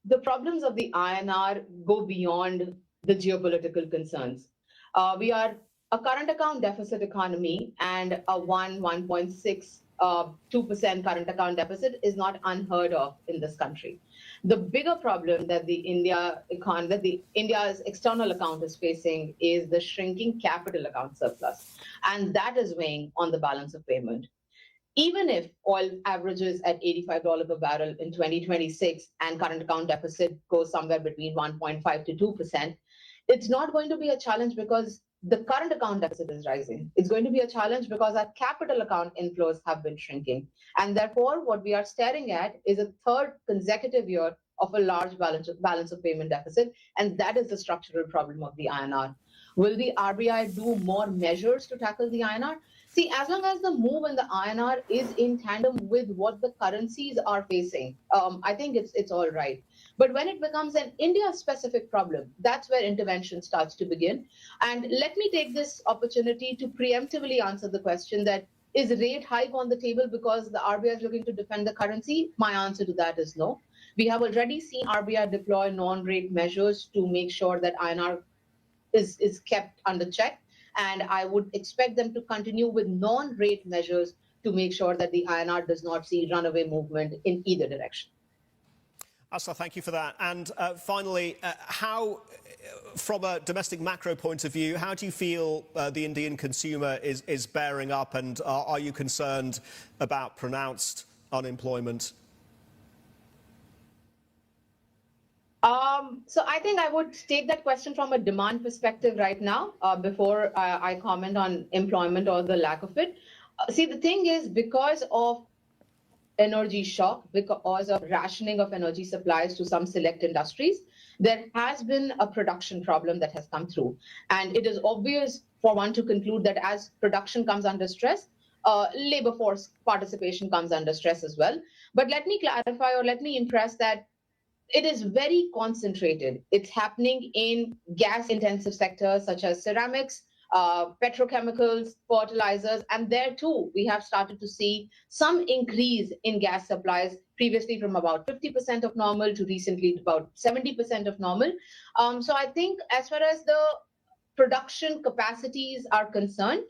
the problems of the INR go beyond the geopolitical concerns. We are a current account deficit economy, and a 1.6, 2% current account deficit is not unheard of in this country. The bigger problem that India's external account is facing is the shrinking capital account surplus, and that is weighing on the balance of payment. Even if oil averages at $85 per barrel in 2026 and current account deficit goes somewhere between 1.5 to 2%, it's not going to be a challenge because the current account deficit is rising. It's going to be a challenge because our capital account inflows have been shrinking. And therefore, what we are staring at is a third consecutive year of a large balance of payment deficit. And that is the structural problem of the INR. Will the RBI do more measures to tackle the INR? See, as long as the move in the INR is in tandem with what the currencies are facing, I think it's all right. But when it becomes an India-specific problem, that's where intervention starts to begin. And let me take this opportunity to preemptively answer the question that is rate hike on the table because the RBI is looking to defend the currency? My answer to that is no. We have already seen RBI deploy non-rate measures to make sure that INR is kept under check. And I would expect them to continue with non-rate measures to make sure that the INR does not see runaway movement in either direction. Aastha, thank you for that. And finally, how, from a domestic macro point of view, how do you feel the Indian consumer is bearing up, and are you concerned about pronounced unemployment? So I think I would take that question from a demand perspective right now before I comment on employment or the lack of it. See, the thing is, because of energy shock, because of rationing of energy supplies to some select industries, there has been a production problem that has come through. And it is obvious for one to conclude that as production comes under stress, labor force participation comes under stress as well. But let me clarify, or let me impress that it is very concentrated. It's happening in gas-intensive sectors such as ceramics, petrochemicals, fertilizers, and there too, we have started to see some increase in gas supplies, previously from about 50% of normal to recently about 70% of normal. So I think as far as the production capacities are concerned,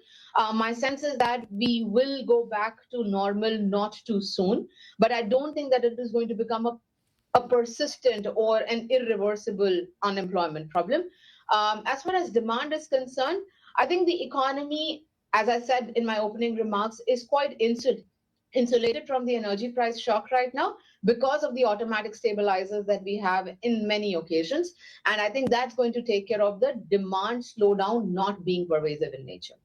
my sense is that we will go back to normal not too soon, but I don't think that it is going to become a persistent or an irreversible unemployment problem. As far as demand is concerned, I think the economy, as I said in my opening remarks, is quite insulated from the energy price shock right now because of the automatic stabilizers that we have in many occasions. And I think that's going to take care of the demand slowdown not being pervasive in nature.